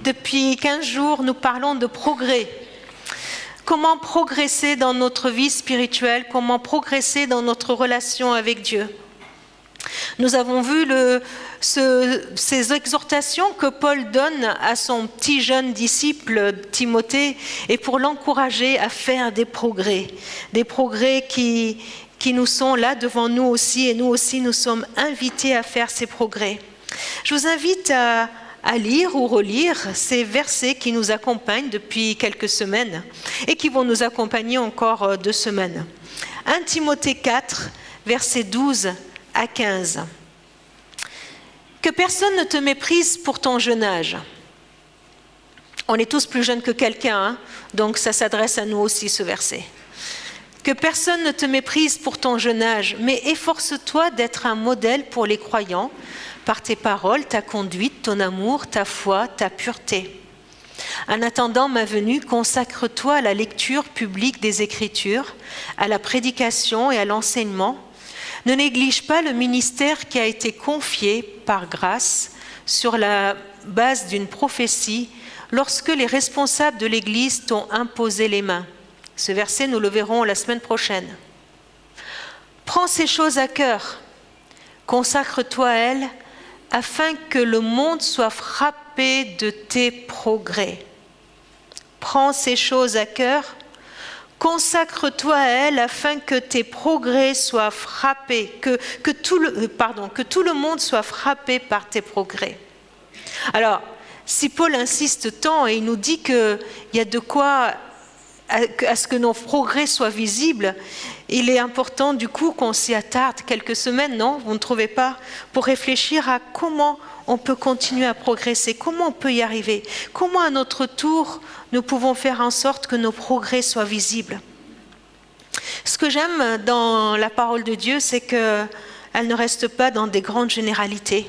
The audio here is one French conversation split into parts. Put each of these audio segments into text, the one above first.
depuis 15 jours, nous parlons de progrès. Comment progresser dans notre vie spirituelle, comment progresser dans notre relation avec Dieu. Nous avons vu ces exhortations que Paul donne à son petit jeune disciple Timothée et pour l'encourager à faire des progrès qui nous sont là devant nous aussi et nous aussi nous sommes invités à faire ces progrès. Je vous invite à lire ou relire ces versets qui nous accompagnent depuis quelques semaines et qui vont nous accompagner encore 2 semaines. 1 Timothée 4, versets 12 à 15. Que personne ne te méprise pour ton jeune âge. On est tous plus jeunes que quelqu'un, donc ça s'adresse à nous aussi ce verset. Que personne ne te méprise pour ton jeune âge, mais efforce-toi d'être un modèle pour les croyants par tes paroles, ta conduite, ton amour, ta foi, ta pureté. En attendant ma venue, consacre-toi à la lecture publique des Écritures, à la prédication et à l'enseignement. Ne néglige pas le ministère qui a été confié par grâce sur la base d'une prophétie lorsque les responsables de l'Église t'ont imposé les mains. Ce verset, nous le verrons la semaine prochaine. Prends ces choses à cœur, consacre-toi à elles, afin que le monde soit frappé de tes progrès. Prends ces choses à cœur, consacre-toi à elles afin que tes progrès soient frappés, que tout le monde soit frappé par tes progrès. Alors, si Paul insiste tant et il nous dit qu'il y a de quoi à ce que nos progrès soient visibles, il est important du coup qu'on s'y attarde quelques semaines, non? Vous ne trouvez pas? Pour réfléchir à comment on peut continuer à progresser, comment on peut y arriver, comment à notre tour nous pouvons faire en sorte que nos progrès soient visibles. Ce que j'aime dans la parole de Dieu, c'est qu'elle ne reste pas dans des grandes généralités.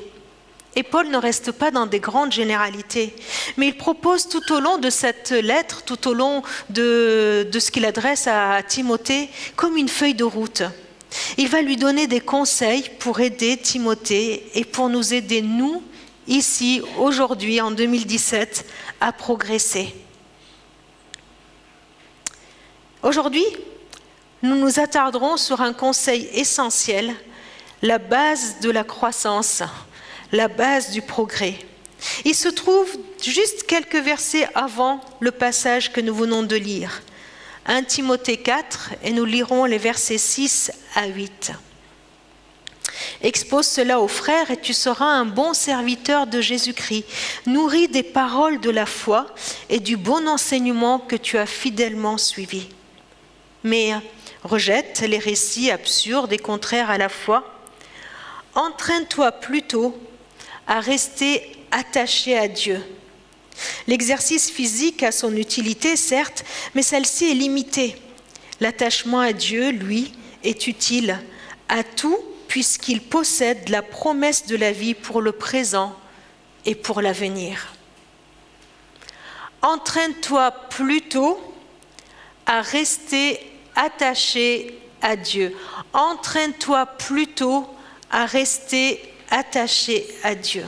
Et Paul ne reste pas dans des grandes généralités, mais il propose tout au long de cette lettre, tout au long de ce qu'il adresse à Timothée, comme une feuille de route. Il va lui donner des conseils pour aider Timothée et pour nous aider, nous, ici, aujourd'hui, en 2017, à progresser. Aujourd'hui, nous nous attarderons sur un conseil essentiel, la base de la croissance, la base du progrès. Il se trouve juste quelques versets avant le passage que nous venons de lire. 1 Timothée 4, et nous lirons les versets 6 à 8. Expose cela aux frères et tu seras un bon serviteur de Jésus-Christ, nourri des paroles de la foi et du bon enseignement que tu as fidèlement suivi. Mais rejette les récits absurdes et contraires à la foi. Entraîne-toi plutôt à rester attaché à Dieu. L'exercice physique a son utilité, certes, mais celle-ci est limitée. L'attachement à Dieu, lui, est utile à tout puisqu'il possède la promesse de la vie pour le présent et pour l'avenir. Entraîne-toi plutôt à rester attaché à Dieu. Entraîne-toi plutôt à rester attaché à Dieu.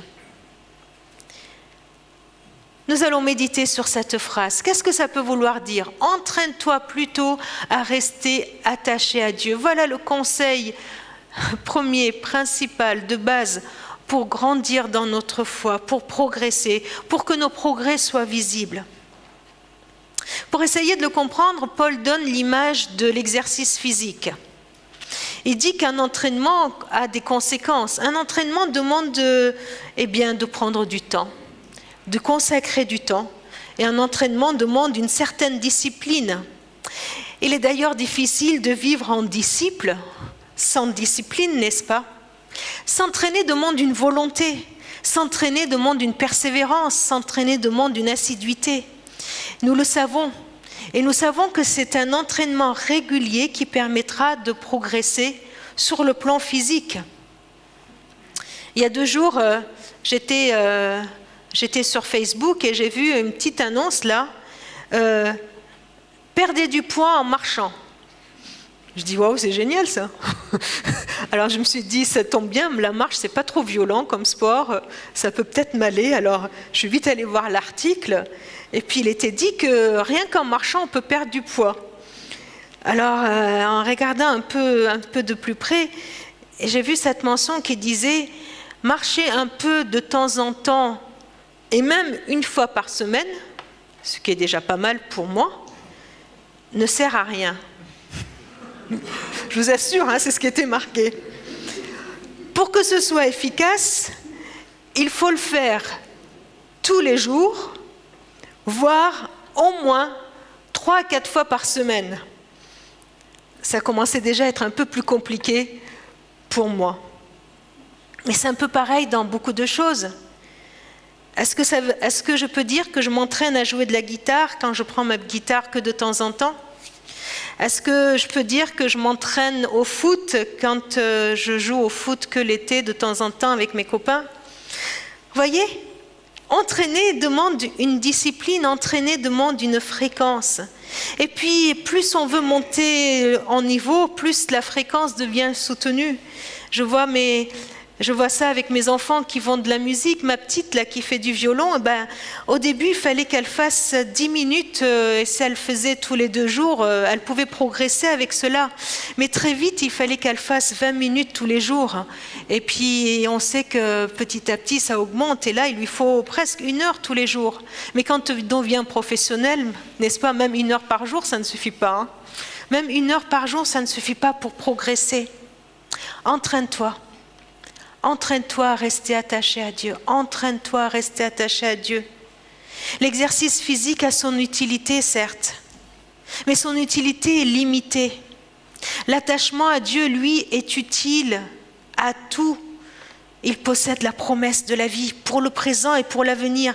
Nous allons méditer sur cette phrase. Qu'est-ce que ça peut vouloir dire? Entraîne-toi plutôt à rester attaché à Dieu. Voilà le conseil premier, principal, de base pour grandir dans notre foi, pour progresser, pour que nos progrès soient visibles. Pour essayer de le comprendre, Paul donne l'image de l'exercice physique. Il dit qu'un entraînement a des conséquences. Un entraînement demande de prendre du temps, de consacrer du temps. Et un entraînement demande une certaine discipline. Il est d'ailleurs difficile de vivre en disciple, sans discipline, n'est-ce pas? S'entraîner demande une volonté. S'entraîner demande une persévérance. S'entraîner demande une assiduité. Nous le savons. Et nous savons que c'est un entraînement régulier qui permettra de progresser sur le plan physique. Il y a 2 jours, j'étais sur Facebook et j'ai vu une petite annonce là, perdez du poids en marchant. Je dis, waouh, c'est génial ça. Alors je me suis dit, ça tombe bien, la marche, c'est pas trop violent comme sport, ça peut peut-être m'aller. Alors je suis vite allée voir l'article, et puis il était dit que rien qu'en marchant, on peut perdre du poids. Alors en regardant un peu de plus près, j'ai vu cette mention qui disait, marcher un peu de temps en temps, et même une fois par semaine, ce qui est déjà pas mal pour moi, ne sert à rien. Je vous assure, hein, c'est ce qui était marqué. Pour que ce soit efficace, il faut le faire tous les jours, voire au moins 3 à 4 fois par semaine. Ça commençait déjà à être un peu plus compliqué pour moi. Mais c'est un peu pareil dans beaucoup de choses. Est-ce que je peux dire que je m'entraîne à jouer de la guitare quand je prends ma guitare que de temps en temps ? Est-ce que je peux dire que je m'entraîne au foot quand je joue au foot que l'été de temps en temps avec mes copains ? Vous voyez, entraîner demande une discipline, entraîner demande une fréquence. Et puis, plus on veut monter en niveau, plus la fréquence devient soutenue. Je vois ça avec mes enfants qui font de la musique. Ma petite, là, qui fait du violon, au début, il fallait qu'elle fasse 10 minutes, et si elle faisait tous les 2 jours, elle pouvait progresser avec cela. Mais très vite, il fallait qu'elle fasse 20 minutes tous les jours. Et puis, on sait que petit à petit, ça augmente. Et là, il lui faut presque 1 heure tous les jours. Mais quand on devient professionnel, n'est-ce pas, même 1 heure par jour, ça ne suffit pas. Hein. Même 1 heure par jour, ça ne suffit pas pour progresser. Entraîne-toi. Entraîne-toi à rester attaché à Dieu. Entraîne-toi à rester attaché à Dieu. L'exercice physique a son utilité, certes, mais son utilité est limitée. L'attachement à Dieu, lui, est utile à tout. Il possède la promesse de la vie pour le présent et pour l'avenir.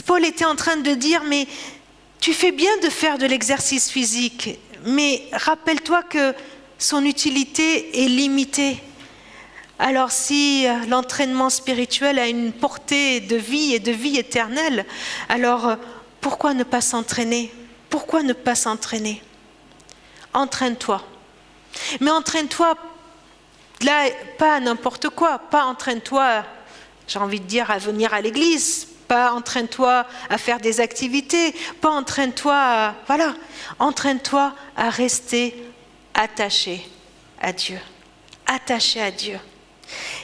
Paul était en train de dire, mais tu fais bien de faire de l'exercice physique, mais rappelle-toi que son utilité est limitée. Alors si l'entraînement spirituel a une portée de vie et de vie éternelle, alors pourquoi ne pas s'entraîner ? Pourquoi ne pas s'entraîner ? Entraîne-toi. Mais entraîne-toi, là, pas n'importe quoi, pas entraîne-toi, j'ai envie de dire, à venir à l'église, pas entraîne-toi à faire des activités, pas entraîne-toi entraîne-toi à rester attaché à Dieu. Attaché à Dieu.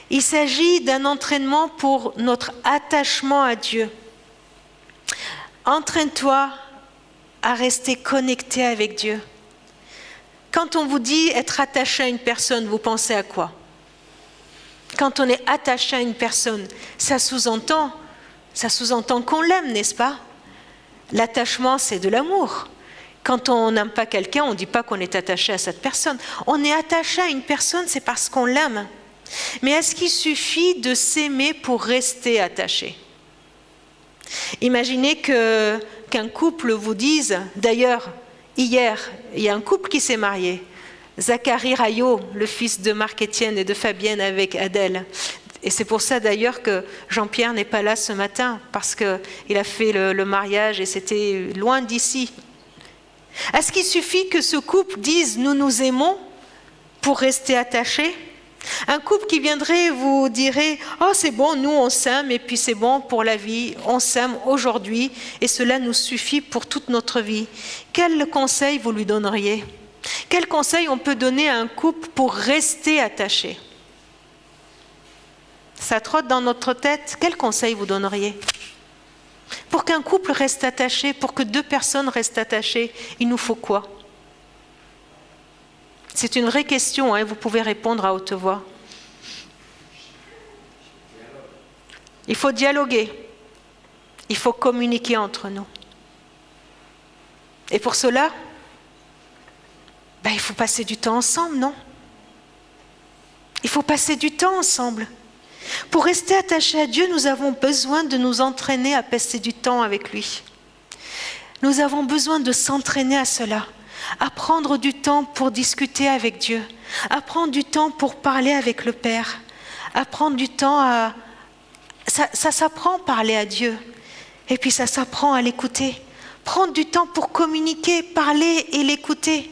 Il s'agit d'un entraînement pour notre attachement à Dieu. Entraîne-toi à rester connecté avec Dieu. Quand on vous dit être attaché à une personne, vous pensez à quoi ? Quand on est attaché à une personne, ça sous-entend qu'on l'aime, n'est-ce pas ? L'attachement, c'est de l'amour. Quand on n'aime pas quelqu'un, on ne dit pas qu'on est attaché à cette personne. On est attaché à une personne, c'est parce qu'on l'aime. Mais est-ce qu'il suffit de s'aimer pour rester attaché ? Imaginez qu'un couple vous dise, d'ailleurs, hier, il y a un couple qui s'est marié, Zacharie Rayot, le fils de Marc-Étienne et de Fabienne avec Adèle. Et c'est pour ça d'ailleurs que Jean-Pierre n'est pas là ce matin, parce qu'il a fait le mariage et c'était loin d'ici. Est-ce qu'il suffit que ce couple dise « nous nous aimons » pour rester attachés ? Un couple qui viendrait vous dirait « oh c'est bon, nous on s'aime et puis c'est bon pour la vie, on s'aime aujourd'hui et cela nous suffit pour toute notre vie ». Quel conseil vous lui donneriez ? Quel conseil on peut donner à un couple pour rester attaché ? Ça trotte dans notre tête, quel conseil vous donneriez ? Pour qu'un couple reste attaché, pour que 2 personnes restent attachées, il nous faut quoi ? C'est une vraie question, hein, vous pouvez répondre à haute voix. Il faut dialoguer, il faut communiquer entre nous. Et pour cela, il faut passer du temps ensemble, non ? Il faut passer du temps ensemble. Pour rester attachés à Dieu, nous avons besoin de nous entraîner à passer du temps avec lui. Nous avons besoin de s'entraîner à cela, à prendre du temps pour discuter avec Dieu, à prendre du temps pour parler avec le Père, à prendre du temps à... Ça s'apprend à parler à Dieu, et puis ça s'apprend à l'écouter. Prendre du temps pour communiquer, parler et l'écouter.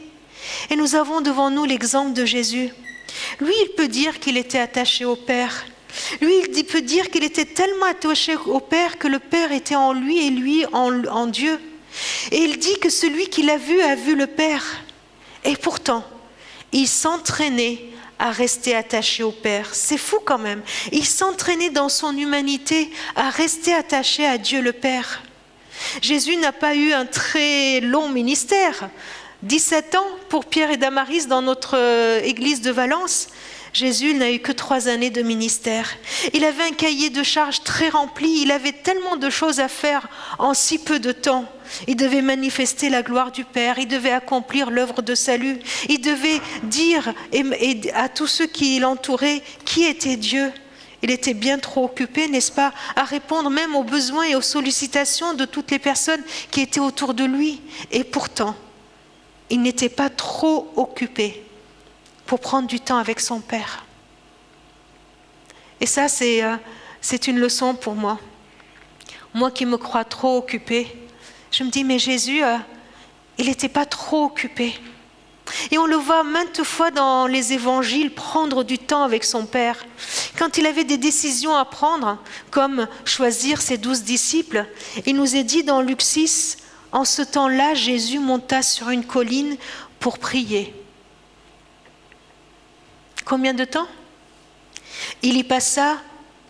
Et nous avons devant nous l'exemple de Jésus. Lui, il peut dire qu'il était attaché au Père. Lui, il peut dire qu'il était tellement attaché au Père que le Père était en lui et lui en Dieu. Et il dit que celui qui l'a vu a vu le Père. Et pourtant, il s'entraînait à rester attaché au Père. C'est fou quand même. Il s'entraînait dans son humanité à rester attaché à Dieu le Père. Jésus n'a pas eu un très long ministère. 17 ans pour Pierre et Damaris dans notre église de Valence. Jésus n'a eu que 3 années de ministère. Il avait un cahier de charges très rempli. Il avait tellement de choses à faire en si peu de temps. Il devait manifester la gloire du Père. Il devait accomplir l'œuvre de salut. Il devait dire à tous ceux qui l'entouraient qui était Dieu. Il était bien trop occupé, n'est-ce pas, à répondre même aux besoins et aux sollicitations de toutes les personnes qui étaient autour de lui. Et pourtant, il n'était pas trop occupé pour prendre du temps avec son Père. Et ça, c'est une leçon pour moi. Moi qui me crois trop occupée, je me dis, mais Jésus, il n'était pas trop occupé. Et on le voit maintes fois dans les évangiles prendre du temps avec son Père. Quand il avait des décisions à prendre, comme choisir ses 12 disciples, il nous est dit dans Luc 6, en ce temps-là, Jésus monta sur une colline pour prier. Combien de temps? Il y passa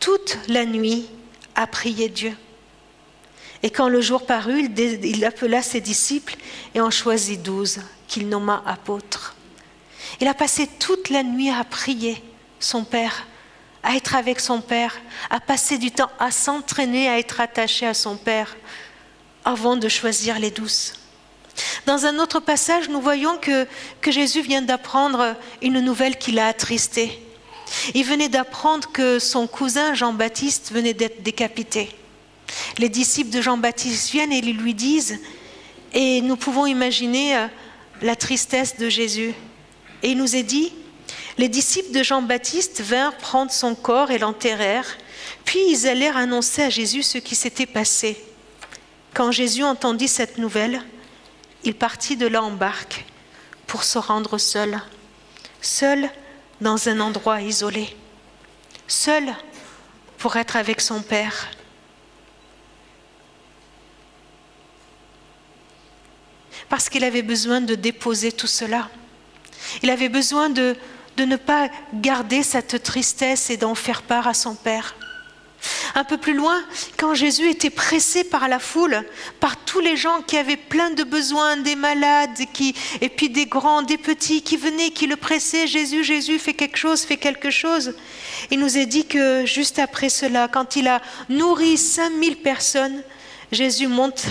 toute la nuit à prier Dieu. Et quand le jour parut, il appela ses disciples et en choisit 12 qu'il nomma apôtres. Il a passé toute la nuit à prier son Père, à être avec son Père, à passer du temps, à s'entraîner, à être attaché à son Père avant de choisir les 12. Dans un autre passage, nous voyons que Jésus vient d'apprendre une nouvelle qui l'a attristé. Il venait d'apprendre que son cousin Jean-Baptiste venait d'être décapité. Les disciples de Jean-Baptiste viennent et ils lui disent, et nous pouvons imaginer la tristesse de Jésus. Et il nous est dit, les disciples de Jean-Baptiste vinrent prendre son corps et l'enterrèrent, puis ils allèrent annoncer à Jésus ce qui s'était passé. Quand Jésus entendit cette nouvelle, il partit de là en barque pour se rendre seul dans un endroit isolé, seul pour être avec son Père. Parce qu'il avait besoin de déposer tout cela. Il avait besoin de ne pas garder cette tristesse et d'en faire part à son Père. Un peu plus loin, quand Jésus était pressé par la foule, par tous les gens qui avaient plein de besoins, des malades, et puis des grands, des petits qui venaient, qui le pressaient, Jésus, Jésus, fais quelque chose. Il nous est dit que juste après cela, quand il a nourri 5000 personnes, Jésus monte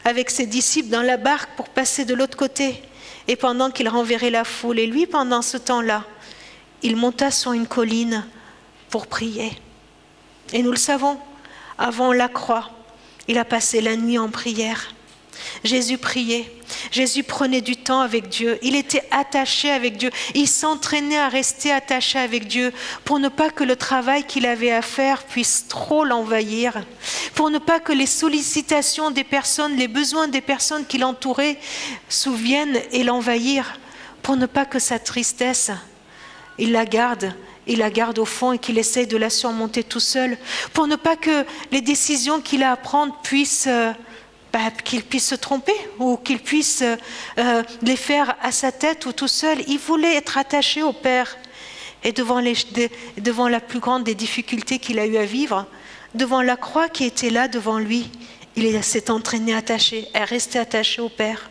avec ses disciples dans la barque pour passer de l'autre côté. Et pendant qu'il renverrait la foule, et lui, pendant ce temps-là, il monta sur une colline pour prier. Et nous le savons, avant la croix, il a passé la nuit en prière. Jésus priait, Jésus prenait du temps avec Dieu, il était attaché avec Dieu, il s'entraînait à rester attaché avec Dieu pour ne pas que le travail qu'il avait à faire puisse trop l'envahir, pour ne pas que les sollicitations des personnes, les besoins des personnes qui l'entouraient souviennent et l'envahir, pour ne pas que sa tristesse, il la garde au fond et qu'il essaye de la surmonter tout seul, pour ne pas que les décisions qu'il a à prendre qu'il puisse se tromper ou qu'il puisse les faire à sa tête ou tout seul. Il voulait être attaché au Père. Et devant la plus grande des difficultés qu'il a eu à vivre, devant la croix qui était là devant lui, il s'est entraîné à rester attaché au Père.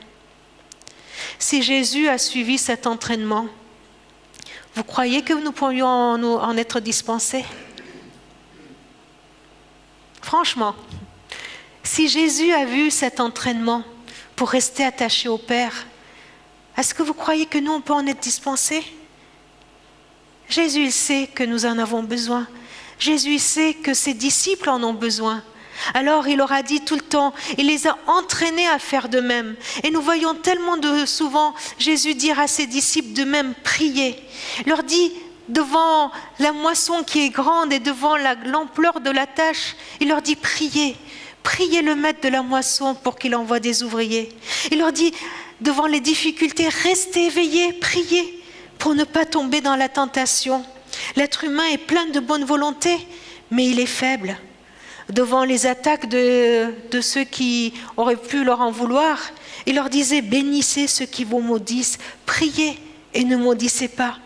Si Jésus a suivi cet entraînement, vous croyez que nous pourrions en être dispensés? Franchement, si Jésus a vu cet entraînement pour rester attaché au Père, est-ce que vous croyez que nous, on peut en être dispensés? Jésus, il sait que nous en avons besoin. Jésus, il sait que ses disciples en ont besoin. Alors il leur a dit tout le temps, il les a entraînés à faire de même. Et nous voyons tellement souvent Jésus dire à ses disciples de même, priez. Il leur dit, devant la moisson qui est grande et devant l'ampleur de la tâche, il leur dit, priez. Priez le maître de la moisson pour qu'il envoie des ouvriers. Il leur dit, devant les difficultés, restez éveillés, priez pour ne pas tomber dans la tentation. L'être humain est plein de bonne volonté, mais il est faible. Devant les attaques de ceux qui auraient pu leur en vouloir, il leur disait, bénissez ceux qui vous maudissent, priez et ne maudissez pas.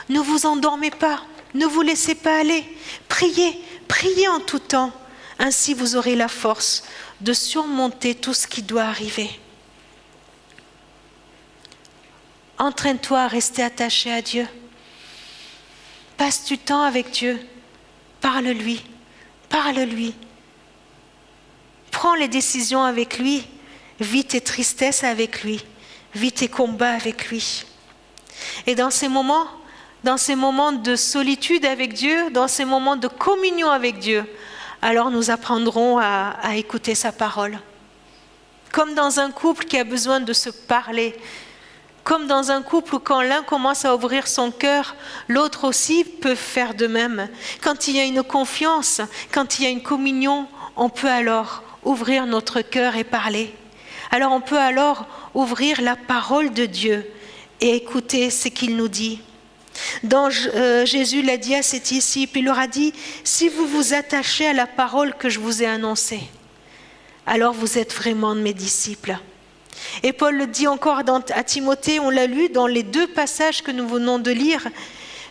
Ne vous endormez pas, ne vous laissez pas aller, priez, priez en tout temps. Ainsi vous aurez la force de surmonter tout ce qui doit arriver. Entraîne-toi à rester attaché à Dieu. Passe du temps avec Dieu. Parle-lui. Parle-lui. Prends les décisions avec lui. Vis tes tristesses avec lui. Vis tes combats avec lui. Et dans ces moments de solitude avec Dieu, dans ces moments de communion avec Dieu, alors nous apprendrons à écouter sa parole. Comme dans un couple qui a besoin de se parler, comme dans un couple où quand l'un commence à ouvrir son cœur, l'autre aussi peut faire de même. Quand il y a une confiance, quand il y a une communion, on peut alors ouvrir notre cœur et parler. Alors on peut alors ouvrir la parole de Dieu et écouter ce qu'il nous dit. Jésus l'a dit à ses disciples, il leur a dit, si vous vous attachez à la parole que je vous ai annoncée, alors vous êtes vraiment de mes disciples. Et Paul le dit encore à Timothée, on l'a lu dans les 2 passages que nous venons de lire,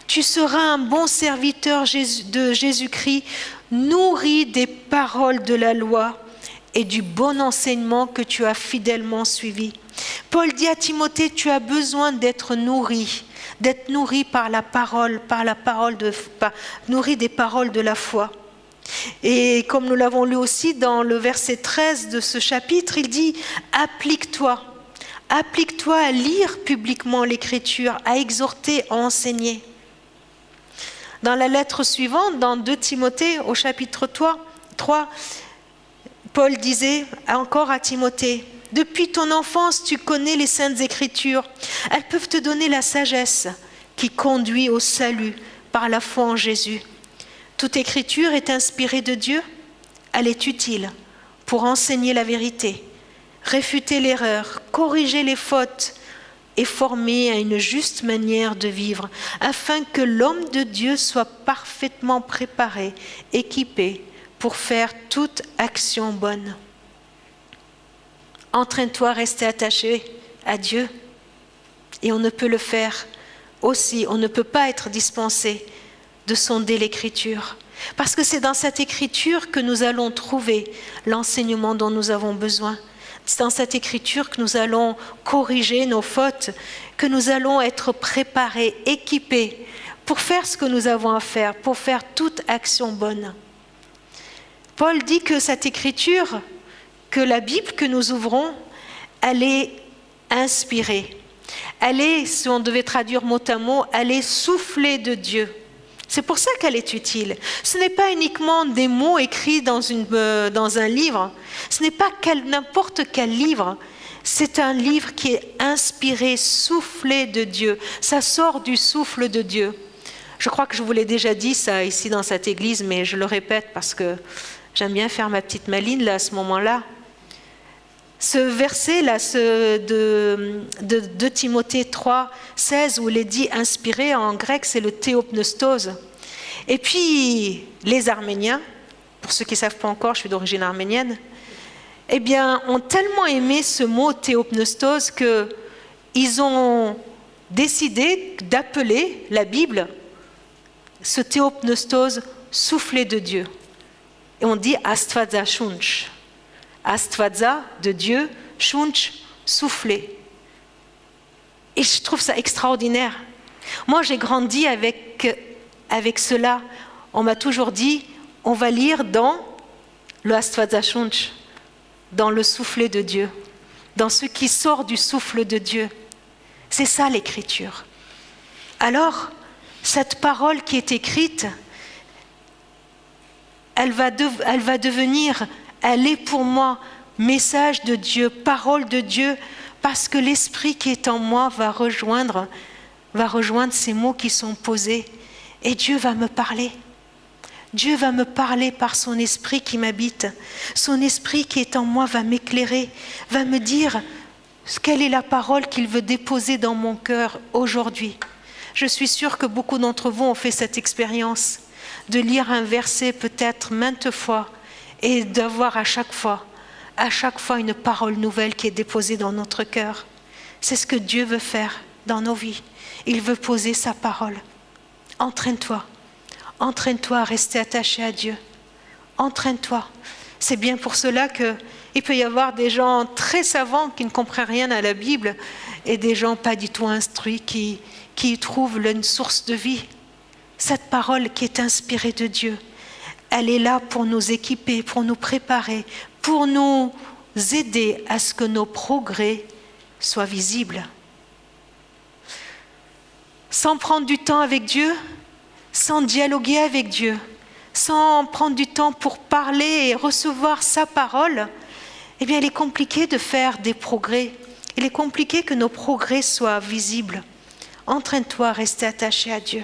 tu seras un bon serviteur de Jésus-Christ, nourri des paroles de la loi et du bon enseignement que tu as fidèlement suivi. Paul dit à Timothée, tu as besoin d'être nourri par la parole, nourri des paroles de la foi. Et comme nous l'avons lu aussi dans le verset 13 de ce chapitre, il dit « Applique-toi à lire publiquement l'Écriture, à exhorter, à enseigner. » Dans la lettre suivante, dans 2 Timothée, au chapitre 3, Paul disait encore à Timothée, « Depuis ton enfance, tu connais les saintes Écritures. Elles peuvent te donner la sagesse qui conduit au salut par la foi en Jésus. Toute Écriture est inspirée de Dieu. Elle est utile pour enseigner la vérité, réfuter l'erreur, corriger les fautes et former à une juste manière de vivre, afin que l'homme de Dieu soit parfaitement préparé, équipé pour faire toute action bonne. » Entraîne-toi à rester attaché à Dieu. Et on ne peut le faire aussi, on ne peut pas être dispensé de sonder l'Écriture. Parce que c'est dans cette Écriture que nous allons trouver l'enseignement dont nous avons besoin. C'est dans cette Écriture que nous allons corriger nos fautes, que nous allons être préparés, équipés pour faire ce que nous avons à faire, pour faire toute action bonne. Paul dit que cette Écriture, que la Bible que nous ouvrons, elle est inspirée. Elle est, si on devait traduire mot à mot, elle est soufflée de Dieu. C'est pour ça qu'elle est utile. Ce n'est pas uniquement des mots écrits dans un livre. Ce n'est pas n'importe quel livre. C'est un livre qui est inspiré, soufflé de Dieu. Ça sort du souffle de Dieu. Je crois que je vous l'ai déjà dit ça ici dans cette église, mais je le répète parce que j'aime bien faire ma petite maline là, à ce moment-là. Ce verset-là de Timothée 3, 16, où il est dit inspiré, en grec, c'est le théopneustos. Et puis, les Arméniens, pour ceux qui ne savent pas encore, je suis d'origine arménienne, eh bien, ont tellement aimé ce mot théopneustos qu'ils ont décidé d'appeler la Bible ce théopneustos soufflé de Dieu. Et on dit Astvaza Shunch. Astvaza, de Dieu, Shunch, soufflé. Et je trouve ça extraordinaire. Moi, j'ai grandi avec cela. On m'a toujours dit, on va lire dans le Astvaza Shunch, dans le soufflet de Dieu, dans ce qui sort du souffle de Dieu. C'est ça l'Écriture. Alors, cette parole qui est écrite, elle va devenir, elle est pour moi message de Dieu, parole de Dieu, parce que l'Esprit qui est en moi va rejoindre ces mots qui sont posés et Dieu va me parler. Dieu va me parler par son Esprit qui m'habite. Son Esprit qui est en moi va m'éclairer, va me dire Quelle est la parole qu'il veut déposer dans mon cœur aujourd'hui? Je suis sûre que beaucoup d'entre vous ont fait cette expérience de lire un verset peut-être maintes fois et d'avoir à chaque fois une parole nouvelle qui est déposée dans notre cœur. C'est ce que Dieu veut faire dans nos vies. Il veut poser sa parole. Entraîne-toi à rester attaché à Dieu. Entraîne-toi. C'est bien pour cela qu'il peut y avoir des gens très savants qui ne comprennent rien à la Bible et des gens pas du tout instruits qui y trouvent une source de vie. Cette parole qui est inspirée de Dieu, elle est là pour nous équiper, pour nous préparer, pour nous aider à ce que nos progrès soient visibles. Sans prendre du temps avec Dieu, sans dialoguer avec Dieu, sans prendre du temps pour parler et recevoir sa parole, eh bien, il est compliqué de faire des progrès. Il est compliqué que nos progrès soient visibles. Entraîne-toi à rester attaché à Dieu.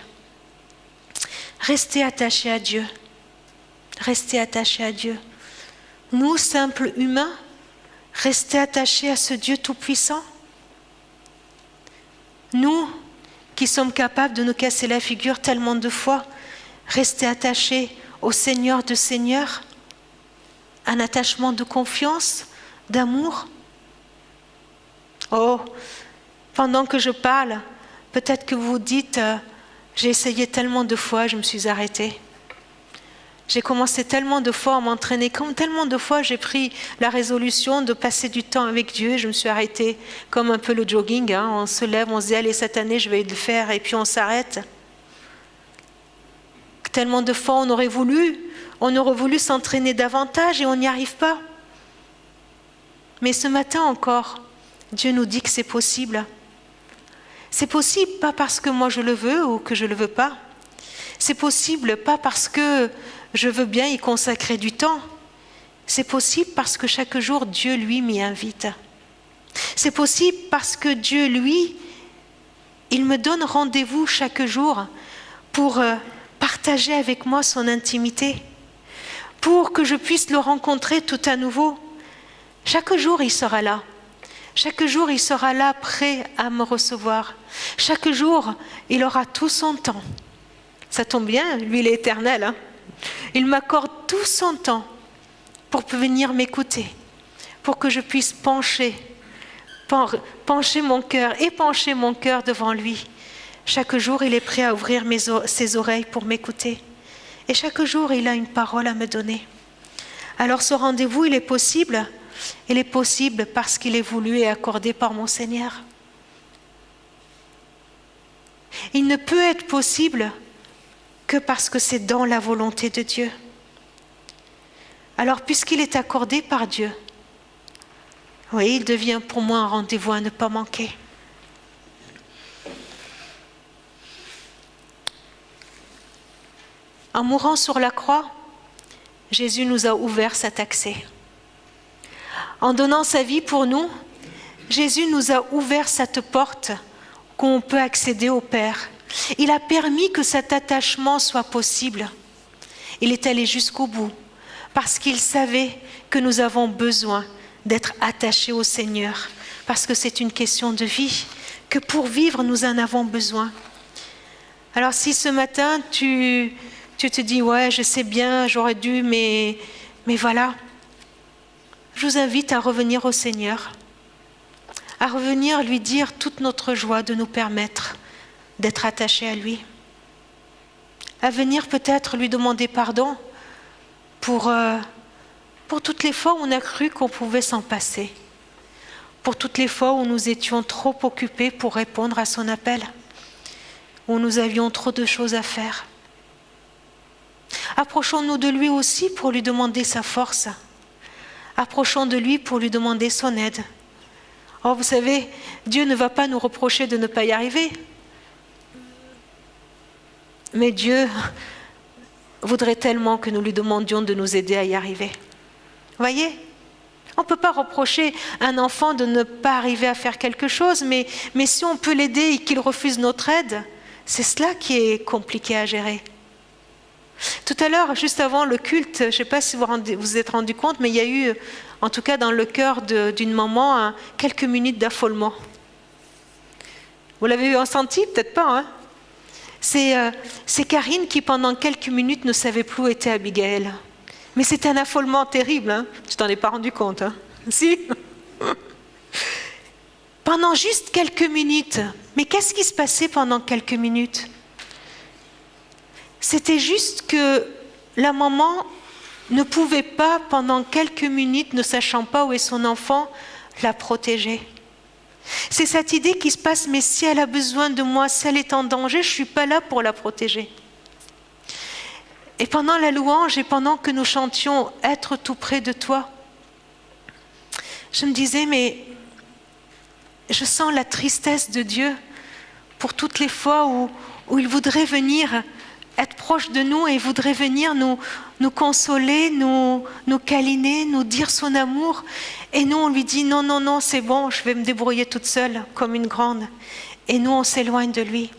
Restez attaché à Dieu. Restez attaché à Dieu. Nous, simples humains, restez attachés à ce Dieu tout-puissant. Nous, qui sommes capables de nous casser la figure tellement de fois, restez attachés au Seigneur de Seigneurs. Un attachement de confiance, d'amour. Oh, pendant que je parle, peut-être que vous vous dites, j'ai essayé tellement de fois, je me suis arrêtée. J'ai commencé tellement de fois à m'entraîner, comme tellement de fois j'ai pris la résolution de passer du temps avec Dieu et je me suis arrêtée, comme un peu le jogging, hein. On se lève, on se dit allez cette année je vais le faire et puis on s'arrête. Tellement de fois on aurait voulu s'entraîner davantage et on n'y arrive pas. Mais ce matin encore, Dieu nous dit que c'est possible. C'est possible pas parce que moi je le veux ou que je le veux pas. C'est possible pas parce que je veux bien y consacrer du temps. C'est possible parce que chaque jour, Dieu, lui, m'y invite. C'est possible parce que Dieu, lui, il me donne rendez-vous chaque jour pour partager avec moi son intimité, pour que je puisse le rencontrer tout à nouveau. Chaque jour, il sera là. Chaque jour, il sera là, prêt à me recevoir. Chaque jour, il aura tout son temps. Ça tombe bien, lui, il est éternel, hein. Il m'accorde tout son temps pour venir m'écouter, pour que je puisse pencher mon cœur devant lui. Chaque jour, il est prêt à ouvrir ses oreilles pour m'écouter. Et chaque jour, il a une parole à me donner. Alors ce rendez-vous, il est possible parce qu'il est voulu et accordé par mon Seigneur. Il ne peut être possible que parce que c'est dans la volonté de Dieu. Alors, puisqu'il est accordé par Dieu, oui, il devient pour moi un rendez-vous à ne pas manquer. En mourant sur la croix, Jésus nous a ouvert cet accès. En donnant sa vie pour nous, Jésus nous a ouvert cette porte qu'on peut accéder au Père. Il a permis que cet attachement soit possible. Il est allé jusqu'au bout parce qu'il savait que nous avons besoin d'être attachés au Seigneur, parce que c'est une question de vie, que pour vivre, nous en avons besoin. Alors si ce matin, tu te dis « ouais, je sais bien, j'aurais dû, mais voilà », je vous invite à revenir au Seigneur, à revenir lui dire toute notre joie de nous permettre d'être attachés à lui, à venir peut-être lui demander pardon pour toutes les fois où on a cru qu'on pouvait s'en passer, pour toutes les fois où nous étions trop occupés pour répondre à son appel, où nous avions trop de choses à faire. Approchons-nous de lui aussi pour lui demander sa force. Approchons de lui pour lui demander son aide. Oh, vous savez, Dieu ne va pas nous reprocher de ne pas y arriver. Mais Dieu voudrait tellement que nous lui demandions de nous aider à y arriver. Voyez ? On ne peut pas reprocher un enfant de ne pas arriver à faire quelque chose, mais si on peut l'aider et qu'il refuse notre aide, c'est cela qui est compliqué à gérer. Tout à l'heure, juste avant le culte, je ne sais pas si vous vous êtes rendu compte, mais il y a eu, en tout cas dans le cœur d'une maman, quelques minutes d'affolement. Vous l'avez senti? Peut-être pas, hein? C'est Karine qui, pendant quelques minutes, ne savait plus où était Abigail. Mais c'était un affolement terrible, hein? Tu t'en es pas rendu compte, hein? Si? Pendant juste quelques minutes. Mais qu'est-ce qui se passait pendant quelques minutes? C'était juste que la maman ne pouvait pas, pendant quelques minutes, ne sachant pas où est son enfant, la protéger. C'est cette idée qui se passe, mais si elle a besoin de moi, si elle est en danger, je ne suis pas là pour la protéger. Et pendant la louange et pendant que nous chantions « Être tout près de toi », je me disais, mais je sens la tristesse de Dieu pour toutes les fois où il voudrait venir être proche de nous et voudrait venir nous consoler, nous câliner, nous dire son amour. Et nous, on lui dit non, non, non, c'est bon, je vais me débrouiller toute seule comme une grande. Et nous, on s'éloigne de lui.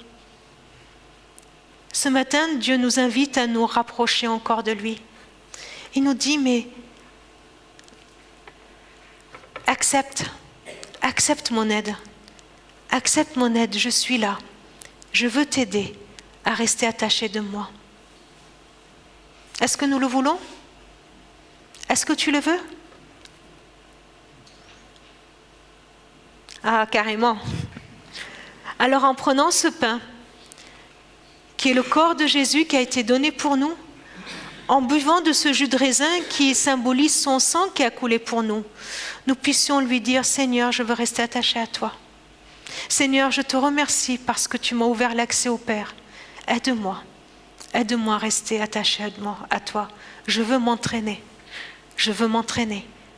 Ce matin, Dieu nous invite à nous rapprocher encore de lui. Il nous dit, mais accepte mon aide. Accepte mon aide, je suis là. Je veux t'aider à rester attaché de moi. Est-ce que nous le voulons? Est-ce que tu le veux? Ah, carrément. Alors en prenant ce pain, qui est le corps de Jésus qui a été donné pour nous, en buvant de ce jus de raisin qui symbolise son sang qui a coulé pour nous, nous puissions lui dire, Seigneur, je veux rester attaché à toi. Seigneur, je te remercie parce que tu m'as ouvert l'accès au Père. Aide-moi à rester attaché à toi. Je veux m'entraîner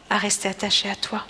à rester attaché à toi.